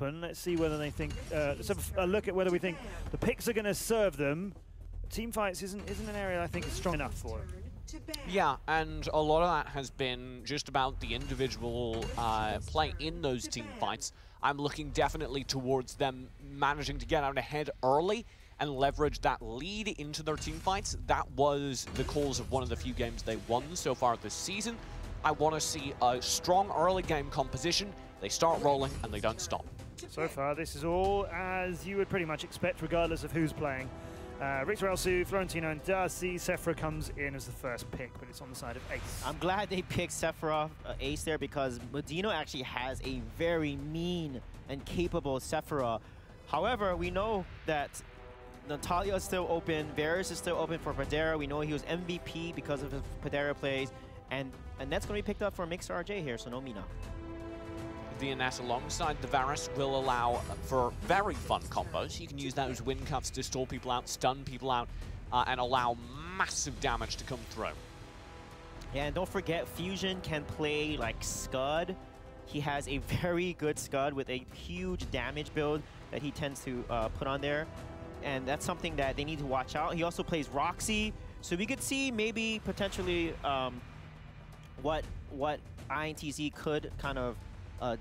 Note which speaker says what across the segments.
Speaker 1: happen. Let's see whether they think. Let's have a look at whether we think the picks are going to serve them. Team fights isn't an area I think is strong enough for them.
Speaker 2: Yeah, and a lot of that has been just about the individual play in those team fights. I'm looking definitely towards them managing to get out ahead early and leverage that lead into their team fights. That was the cause of one of the few games they won so far this season. I want to see a strong early game composition. They start rolling and they don't stop.
Speaker 1: So far, this is all as you would pretty much expect, regardless of who's playing. Richter Elsu, Florentino, and Darcy. Sephora comes in as the first pick, but it's on the side of Ace.
Speaker 3: I'm glad they picked Sephora Ace there because Medino actually has a very mean and capable Sephora. However, we know that Natalia is still open, Varus is still open for Padera. We know he was MVP because of his Padera plays, and that's going to be picked up for Mixer RJ here, so no Mina.
Speaker 2: The Annette alongside the Varus will allow for very fun combos. You can use those wind cuffs to stall people out, stun people out, and allow massive damage to come through.
Speaker 3: Yeah, and don't forget, Fusion can play like Scud. He has a very good Scud with a huge damage build that he tends to put on there. And that's something that they need to watch out. He also plays Roxy, so we could see maybe potentially what INTZ could kind of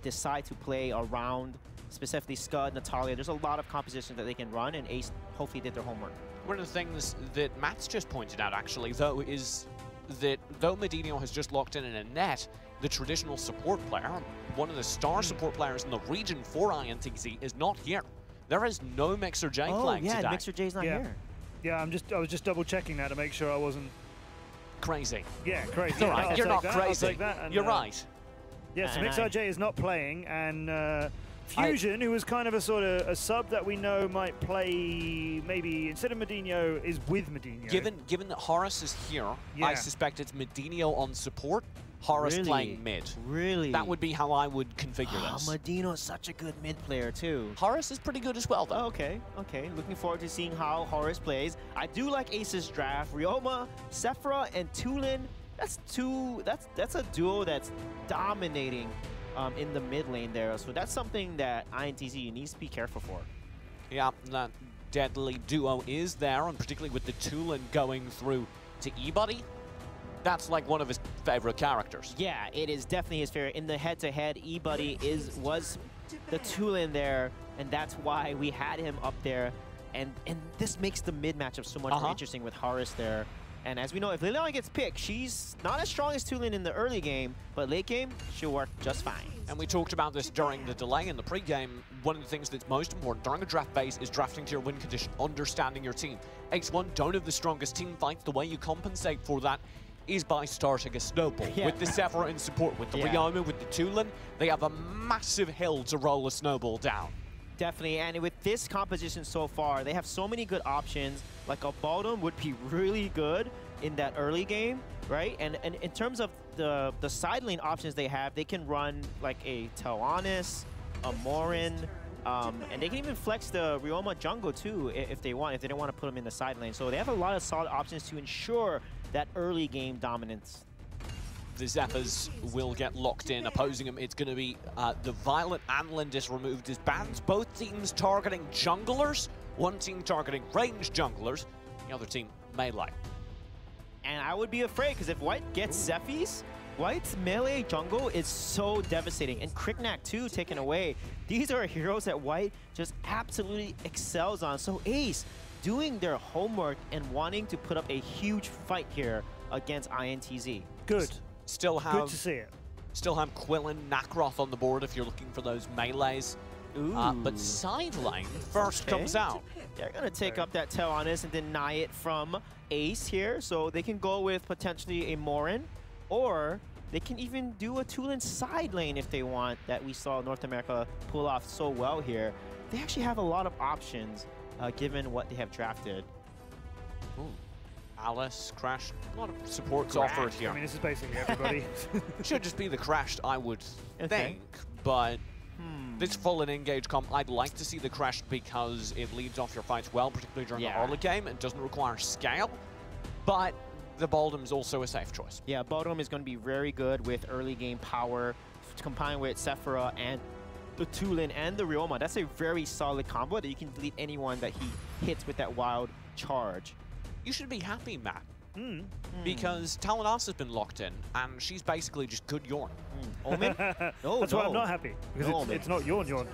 Speaker 3: decide to play around, specifically Scud, Natalia. There's a lot of compositions that they can run, and Ace hopefully did their homework.
Speaker 2: One of the things that Matt's just pointed out, actually, though, is that though Medino has just locked in Annette, the traditional support player, one of the star support players in the region for INTZ, is not here. There is no Mixer J playing today.
Speaker 3: Yeah, Mixer J's not here.
Speaker 1: Yeah, I was just double checking that to make sure I wasn't
Speaker 2: crazy.
Speaker 1: Yeah, crazy.
Speaker 2: It's all right. You're not crazy.
Speaker 1: You're
Speaker 2: right.
Speaker 1: Yeah, so Mixer J is not playing, and Fusion, who was kind of a sort of a sub that we know might play maybe instead of Medino, is with Medino.
Speaker 2: Given that Horace is here, I suspect it's Medino on support, Horace playing mid.
Speaker 3: Really?
Speaker 2: That would be how I would configure this.
Speaker 3: Medino is such a good mid player too.
Speaker 2: Horace is pretty good as well, though.
Speaker 3: Oh, okay. Looking forward to seeing how Horace plays. I do like Ace's draft. Ryoma, Sephora, and Tulin. That's a duo that's dominating in the mid lane there. So that's something that INTZ needs to be careful for.
Speaker 2: Yeah, that deadly duo is there, and particularly with the Tulin going through to E-Buddy, that's like one of his favorite characters.
Speaker 3: Yeah, it is definitely his favorite. In the head-to-head, E-Buddy was the Tulin there, and that's why we had him up there. And this makes the mid matchup so much more interesting with Horace there. And as we know, if Liliana gets picked, she's not as strong as Tulin in the early game, but late game, she'll work just fine.
Speaker 2: And we talked about this during the delay in the pre-game. One of the things that's most important during a draft phase is drafting to your win condition, understanding your team. Ace1 don't have the strongest team fights. The way you compensate for that is by starting a snowball. With the Sephora in support, with the Ryoma, with the Tulin, they have a massive hill to roll a snowball down.
Speaker 3: Definitely, and with this composition so far, they have so many good options. Like a Baldum would be really good in that early game, right? And in terms of the side lane options they have, they can run like a Tel'Anis, a Morin, and they can even flex the Ryoma jungle too if they want, if they don't want to put them in the side lane. So they have a lot of solid options to ensure that early game dominance.
Speaker 2: The Zephyrs will get locked in. Opposing him, it's going to be the Violet and Lindis removed as bans. Both teams targeting junglers. One team targeting ranged junglers. The other team melee.
Speaker 3: And I would be afraid, because if White gets Zephyrs, White's melee jungle is so devastating. And Kriknak too taken away. These are heroes that White just absolutely excels on. So Ace doing their homework and wanting to put up a huge fight here against INTZ.
Speaker 1: Good.
Speaker 2: Good
Speaker 1: to see it.
Speaker 2: Still have Quillen, Nakroth on the board if you're looking for those melees. But side lane first comes out.
Speaker 3: They're going to take up that Tel'Anis and deny it from Ace here. So they can go with potentially a Morin, or they can even do a Tulin side lane if they want, that we saw North America pull off so well here. They actually have a lot of options given what they have drafted.
Speaker 2: Ooh. Alice, Crash, a lot of supports offered here.
Speaker 1: I mean, this is basically everybody.
Speaker 2: Should just be the Crashed, I would think, but this full and engage comp, I'd like to see the Crashed because it leads off your fights well, particularly during the early game. It doesn't require scale, but the Baldum is also a safe choice.
Speaker 3: Yeah, Baldum is going to be very good with early game power, combined with Sephora and the Tulin and the Ryoma. That's a very solid combo that you can delete anyone that he hits with that wild charge.
Speaker 2: You should be happy, Matt. Because Talanas has been locked in, and she's basically just good Yorn.
Speaker 3: Omen? No,
Speaker 1: That's why I'm not happy, because it's not Yorn.
Speaker 2: You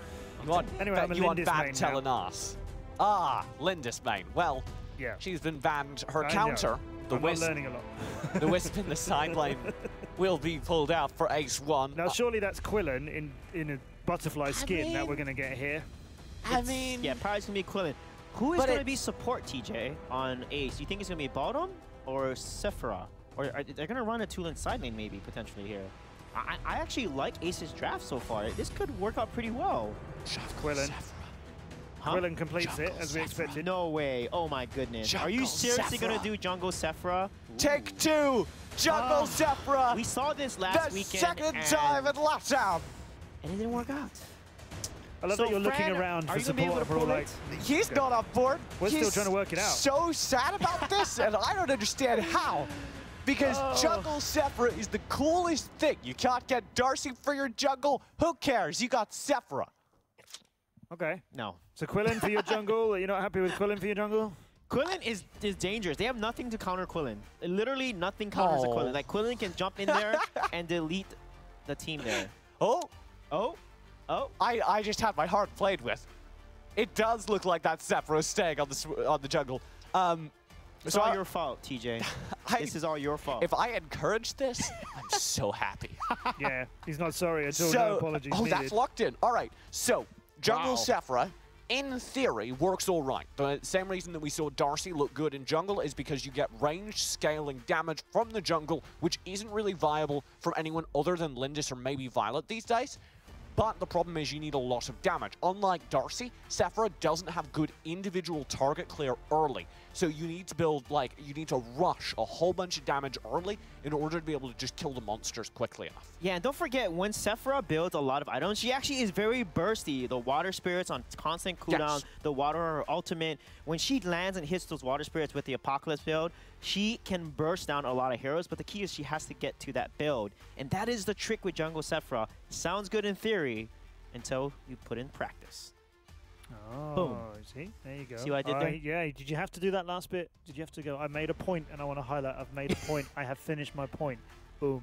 Speaker 2: want,
Speaker 1: Anyway, I'm a
Speaker 2: you want
Speaker 1: Lindis
Speaker 2: bad
Speaker 1: main
Speaker 2: Talanas. Ah, Lindis main. Well,
Speaker 1: yeah.
Speaker 2: she's been banned. Her
Speaker 1: I
Speaker 2: counter,
Speaker 1: know.
Speaker 2: the
Speaker 1: I'm
Speaker 2: Wisp,
Speaker 1: not learning a lot.
Speaker 2: the Wisp in the side lane, will be pulled out for Ace1.
Speaker 1: Now, surely that's Quillen in a butterfly skin that we're going to get here.
Speaker 2: I mean...
Speaker 3: Yeah, probably it's going to be Quillen. Who is going to be support, TJ, on Ace? You think it's going to be bottom or Sephora? Or are they going to run a Tulin side lane maybe, potentially, here? I actually like Ace's draft so far. This could work out pretty well.
Speaker 1: Quillen. Quillen completes it, as we expected.
Speaker 3: No way. Oh, my goodness. Are you seriously going to do Jungle Sephora?
Speaker 2: Take two! Jungle Sephora!
Speaker 3: We saw this last weekend.
Speaker 2: The second time at LATAM!
Speaker 3: And it didn't work out.
Speaker 1: I love that you're looking around for support for all, like...
Speaker 2: He's not on board.
Speaker 1: We're still trying to work it out.
Speaker 2: So sad about this, and I don't understand how. Because Jungle Sephora is the coolest thing. You can't get Darcy for your jungle. Who cares? You got Sephora.
Speaker 1: Okay.
Speaker 3: No.
Speaker 1: So Quillen for your jungle. You're not happy with Quillen for your jungle?
Speaker 3: Quillen is dangerous. They have nothing to counter Quillen. Literally nothing counters the Quillen. Like Quillen can jump in there and delete the team there.
Speaker 2: Oh.
Speaker 3: I
Speaker 2: just had my heart played with. It does look like that Sephora staying on the jungle.
Speaker 3: It's all your fault, TJ. This is all your fault.
Speaker 2: If I encourage this, I'm so happy.
Speaker 1: Yeah, he's not sorry at all. No apologies needed.
Speaker 2: That's locked in. All right. So, Jungle Sephora, in theory, works all right. The same reason that we saw Darcy look good in jungle is because you get ranged scaling damage from the jungle, which isn't really viable from anyone other than Lindis or maybe Violet these days. But the problem is you need a lot of damage. Unlike Darcy, Sephora doesn't have good individual target clear early. So you need to build, you need to rush a whole bunch of damage early in order to be able to just kill the monsters quickly enough.
Speaker 3: Yeah, and don't forget, when Sephora builds a lot of items, she actually is very bursty. The water spirits on constant cooldown, the water ultimate. When she lands and hits those water spirits with the Apocalypse build, she can burst down a lot of heroes, but the key is she has to get to that build. And that is the trick with Jungle Sephora. Sounds good in theory until you put in practice.
Speaker 1: Oh,
Speaker 3: boom.
Speaker 1: See? There you go.
Speaker 3: See what I did there?
Speaker 1: Yeah, did you have to do that last bit? Did you have to go, I made a point and I want to highlight, I've made a point, I have finished my point. Boom.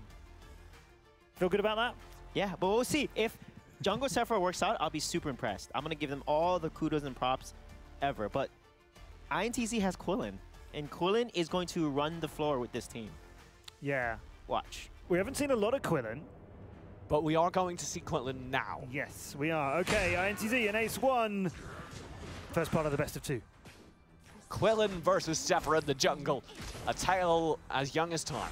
Speaker 1: Feel good about that?
Speaker 3: Yeah, but we'll see. If Jungle Sephora works out, I'll be super impressed. I'm going to give them all the kudos and props ever. But INTZ has Quillen, and Quillen is going to run the floor with this team.
Speaker 1: Yeah.
Speaker 3: Watch.
Speaker 1: We haven't seen a lot of Quillen.
Speaker 2: But we are going to see Quillen now.
Speaker 1: Yes, we are. Okay, INTZ and Ace1. First part of the best of two.
Speaker 2: Quillen versus Sephora in the jungle. A tale as young as time.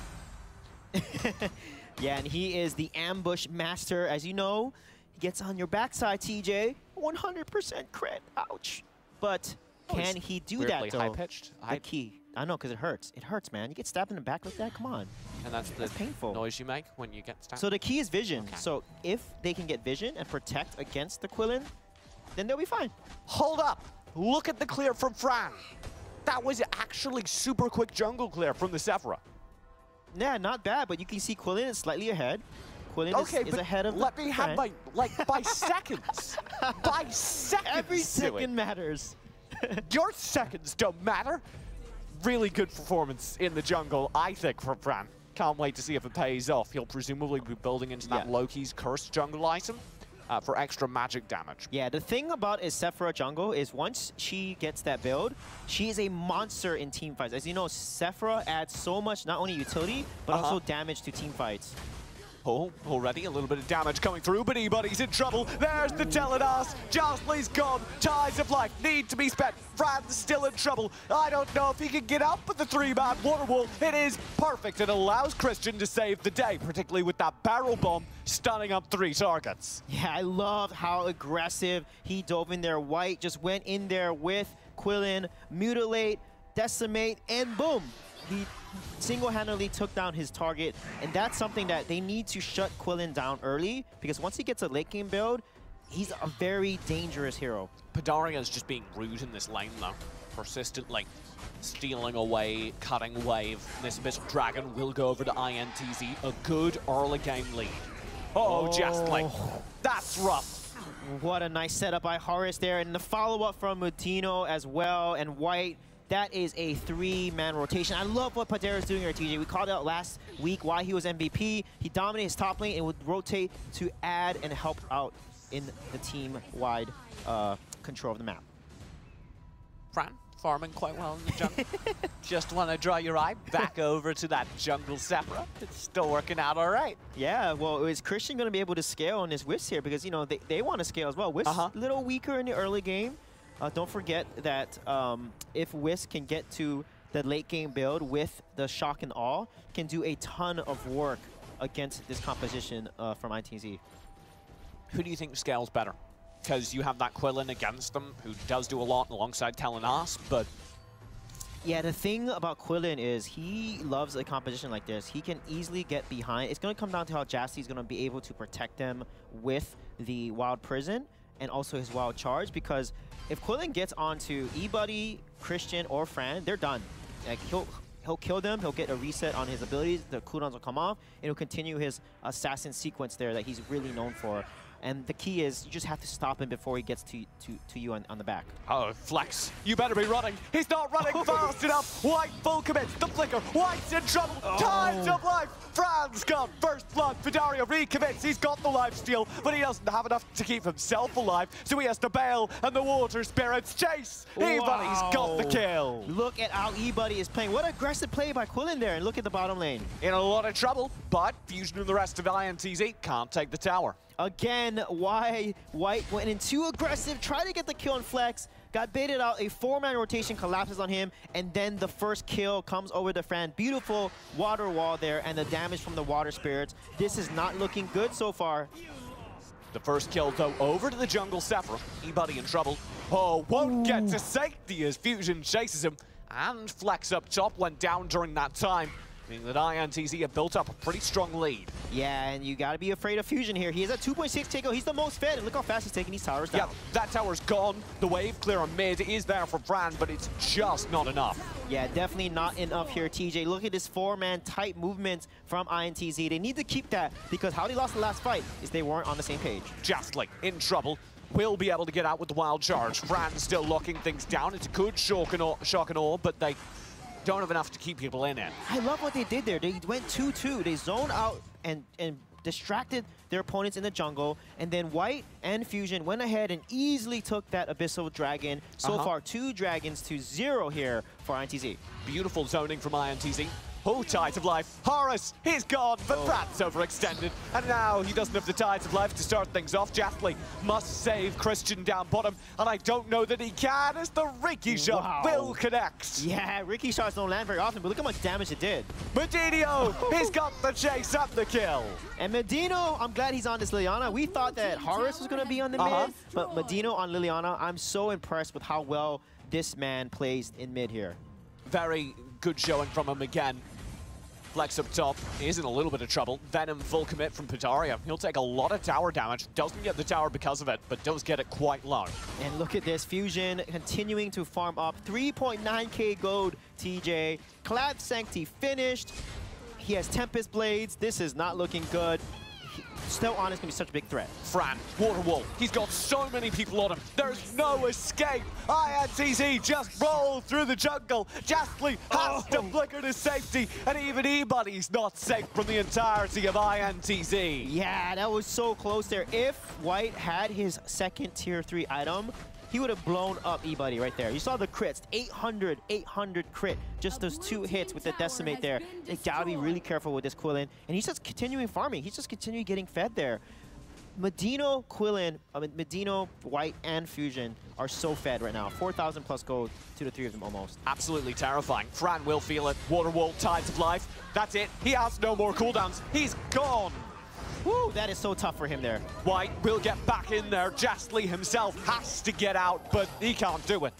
Speaker 3: Yeah, and he is the ambush master. As you know, he gets on your backside, TJ. 100% crit. Ouch. But can he do that, though?
Speaker 2: High-pitched.
Speaker 3: The key. I know, because it hurts. It hurts, man. You get stabbed in the back like that? Come on.
Speaker 2: And that's the
Speaker 3: painful
Speaker 2: noise you make when you get stabbed.
Speaker 3: So the key is vision. Okay. So if they can get vision and protect against the Quillen, then they'll be fine.
Speaker 2: Hold up. Look at the clear from Fran. That was actually super quick jungle clear from the Sephora.
Speaker 3: Yeah, not bad, but you can see Quillen is slightly ahead. Quillen is ahead of
Speaker 2: let me have my, by seconds. By seconds.
Speaker 3: Every second matters.
Speaker 2: Your seconds don't matter. Really good performance in the jungle, I think, from Fran. Can't wait to see if it pays off. He'll presumably be building into that Loki's cursed jungle item for extra magic damage.
Speaker 3: Yeah, the thing about Sephora jungle is once she gets that build, she is a monster in team fights. As you know, Sephora adds so much, not only utility, but also damage to team fights.
Speaker 2: Oh, already a little bit of damage coming through, but anybody's in trouble. There's the Telenas. Jocelyn's gone. Ties of life need to be spent. Fran's still in trouble. I don't know if he can get up with the 3-man water wall. It is perfect. It allows Christian to save the day, particularly with that barrel bomb stunning up 3 targets.
Speaker 3: Yeah, I love how aggressive he dove in there. White just went in there with Quillen, mutilate, decimate, and boom. He single-handedly took down his target, and that's something that they need to shut Quillen down early, because once he gets a late game build, he's a very dangerous hero.
Speaker 2: Padaria is just being rude in this lane, though. Persistently stealing away, cutting wave. This Abyssal Dragon will go over to INTZ. A good early game lead. Oh, Justly. That's rough.
Speaker 3: What a nice setup by Horace there, and the follow-up from Medino as well, and White. That is a 3-man rotation. I love what Padera is doing here, TJ. We called out last week why he was MVP. He dominated his top lane and would rotate to add and help out in the team-wide control of the map.
Speaker 2: Fran, farming quite well in the jungle. Just want to draw your eye back over to that jungle Sephiroth. It's still working out all right.
Speaker 3: Yeah, well, is Christian going to be able to scale on his Wisp here? Because, you know, they want to scale as well. Wisp a little weaker in the early game. Don't forget that if Wisp can get to the late game build with the Shock and Awe, can do a ton of work against this composition from INTZ.
Speaker 2: Who do you think scales better? Because you have that Quillin against them, who does do a lot alongside Telenas, but...
Speaker 3: Yeah, the thing about Quillin is he loves a composition like this. He can easily get behind. It's going to come down to how Jastly's going to be able to protect them with the Wild Prison and also his Wild Charge, because if Quillin gets onto eBuddy, Christian, or Fran, they're done. Like, he'll kill them, he'll get a reset on his abilities, the cooldowns will come off, and he'll continue his assassin sequence there that he's really known for. And the key is you just have to stop him before he gets to you on the back.
Speaker 2: Oh, Flex, you better be running. He's not running fast enough. White full commits. The flicker. White's in trouble. Tides of life. Fran's got first blood. Vidario recommits. He's got the lifesteal, but he doesn't have enough to keep himself alive, so he has to bail, and the water spirits chase. eBuddy's got the kill.
Speaker 3: Look at how eBuddy is playing. What aggressive play by Quillin there, and look at the bottom lane.
Speaker 2: In a lot of trouble, but Fusion and the rest of INTZ can't take the tower.
Speaker 3: Again, why White went in too aggressive, tried to get the kill on Flex, got baited out, a 4-man rotation collapses on him, and then the first kill comes over the Fran. Beautiful water wall there, and the damage from the water spirits. This is not looking good so far.
Speaker 2: The first kill, though, over to the jungle Sephiroth. eBuddy in trouble. Oh, won't get to safety as Fusion chases him, and Flex up top went down during that time, meaning that INTZ have built up a pretty strong lead.
Speaker 3: Yeah, and you gotta be afraid of Fusion here. He is at 2.6 takeout. He's the most fed, and look how fast he's taking these towers down.
Speaker 2: Yeah, that tower's gone. The wave clear on mid is there for Fran, but it's just not enough.
Speaker 3: Yeah, definitely not enough here, TJ. Look at this 4-man tight movement from INTZ. They need to keep that, because how they lost the last fight is they weren't on the same page.
Speaker 2: Jastly in trouble. Will be able to get out with the wild charge. Fran still locking things down. It's a good shock and awe, but they don't have enough to keep people in it.
Speaker 3: I love what they did there. They went 2-2. They zoned out and distracted their opponents in the jungle, and then White and Fusion went ahead and easily took that Abyssal Dragon. So far, 2 dragons to 0 here for INTZ.
Speaker 2: Beautiful zoning from INTZ. Oh, Tides of Life. Horace, he's gone, but Brad's overextended. And now he doesn't have the Tides of Life to start things off. Jastly must save Christian down bottom, and I don't know that he can as the Ricky shot will connect.
Speaker 3: Yeah, Ricky shots don't land very often, but look how much damage it did.
Speaker 2: Medino, he's got the chase and the kill.
Speaker 3: And Medino, I'm glad he's on this Liliana. We thought that Horace was going to be on the mid, but Medino on Liliana, I'm so impressed with how well this man plays in mid here.
Speaker 2: Very good showing from him again. Flex up top is in a little bit of trouble. Venom full commit from Pitaria. He'll take a lot of tower damage. Doesn't get the tower because of it, but does get it quite low.
Speaker 3: And look at this. Fusion continuing to farm up. 3.9k gold, TJ. Clad Sancti finished. He has Tempest Blades. This is not looking good. Still on is going to be such a big threat.
Speaker 2: Fran, water wall. He's got so many people on him. There's no escape. INTZ just roll through the jungle. Jastly has to flicker to safety, and even eBuddy's not safe from the entirety of INTZ.
Speaker 3: Yeah, that was so close there. If White had his second tier 3 item, he would have blown up eBuddy right there. You saw the crits, 800 crit. Just those 2 hits with the decimate there. They gotta be really careful with this Quillin. And he's just continuing farming. He's just continuing getting fed there. Medino, Quillin, Medino, White, and Fusion are so fed right now. 4,000 plus gold to the 3 of them almost.
Speaker 2: Absolutely terrifying. Fran will feel it. Water wall, Tides of Life. That's it. He has no more cooldowns. He's gone.
Speaker 3: Woo, that is so tough for him there.
Speaker 2: White will get back in there. Jastly himself has to get out, but he can't do it.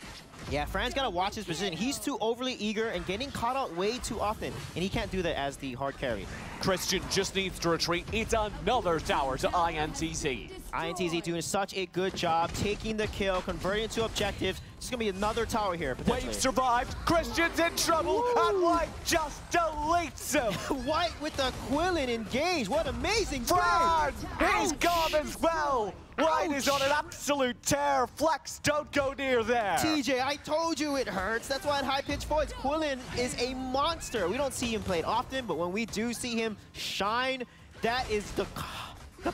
Speaker 3: Yeah, Fran's got to watch his position. He's too overly eager and getting caught out way too often, and he can't do that as the hard carry.
Speaker 2: Christian just needs to retreat. It's another tower to INTZ.
Speaker 3: INTZ doing such a good job, taking the kill, converting it to objectives. It's going to be another tower here, potentially.
Speaker 2: Wave survived. Christian's in trouble, and White just deletes him.
Speaker 3: White with the Quillin engaged. What amazing
Speaker 2: Fran,
Speaker 3: play.
Speaker 2: he's gone as well. White is on an absolute tear. Flex, don't go near there.
Speaker 3: TJ, I told you it hurts. That's why at high pitch voice, Quillin is a monster. We don't see him played often, but when we do see him shine, that is the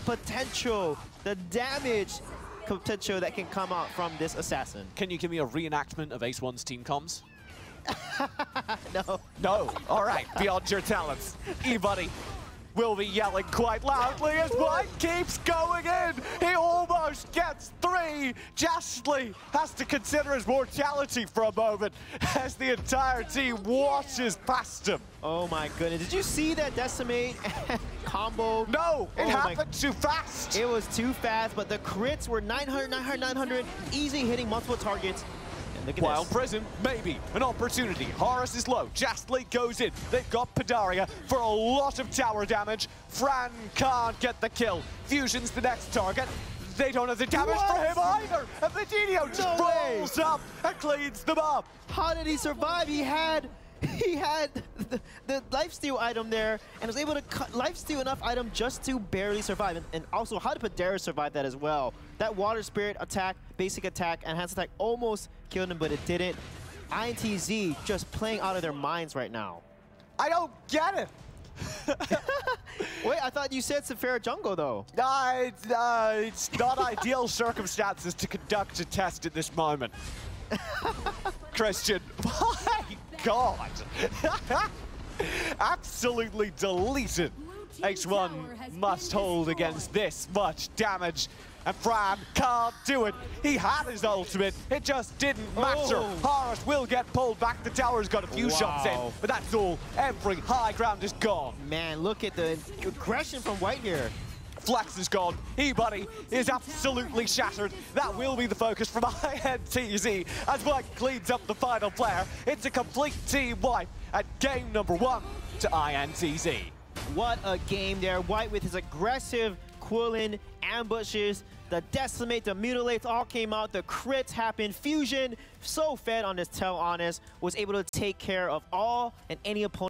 Speaker 3: potential, the damage potential that can come out from this assassin.
Speaker 2: Can you give me a reenactment of Ace1's team comms?
Speaker 3: No.
Speaker 2: No. All right. Beyond your talents. E-Buddy will be yelling quite loudly as White keeps going in. He almost gets 3. Justly has to consider his mortality for a moment as the entire team washes past him.
Speaker 3: Oh my goodness. Did you see that decimate combo?
Speaker 2: No, it happened too fast.
Speaker 3: It was too fast, but the crits were 900, 900, 900, easy hitting multiple targets. Look at
Speaker 2: Wild
Speaker 3: this.
Speaker 2: Prism, maybe an opportunity. Horus is low. Justly goes in. They've got Padaria for a lot of tower damage. Fran can't get the kill. Fusion's the next target. They don't have the damage for him either. And Medinho just rolls up and cleans them up.
Speaker 3: How did he survive? He had the lifesteal item there and was able to lifesteal enough item just to barely survive. And also, how did Padaria survive that as well? That water spirit attack, basic attack, and enhanced attack almost killed him, but it didn't. INTZ just playing out of their minds right now.
Speaker 2: I don't get it.
Speaker 3: Wait, I thought you said Sephira jungle though.
Speaker 2: It's not ideal circumstances to conduct a test at this moment. Christian, my God. Absolutely deleted. Ace1 must hold against this much damage. And Fran can't do it. He had his ultimate. It just didn't matter. Horus will get pulled back. The tower's got a few shots in, but that's all. Every high ground is gone.
Speaker 3: Man, look at the aggression from White here.
Speaker 2: Flex is gone. E-Buddy is absolutely shattered. That will be the focus from INTZ as White cleans up the final player. It's a complete team wipe at game number 1 to INTZ.
Speaker 3: What a game there. White with his aggressive Quillin ambushes. The decimate, the mutilates all came out. The crits happened. Fusion, so fed on this Tell Honest, was able to take care of all and any opponent.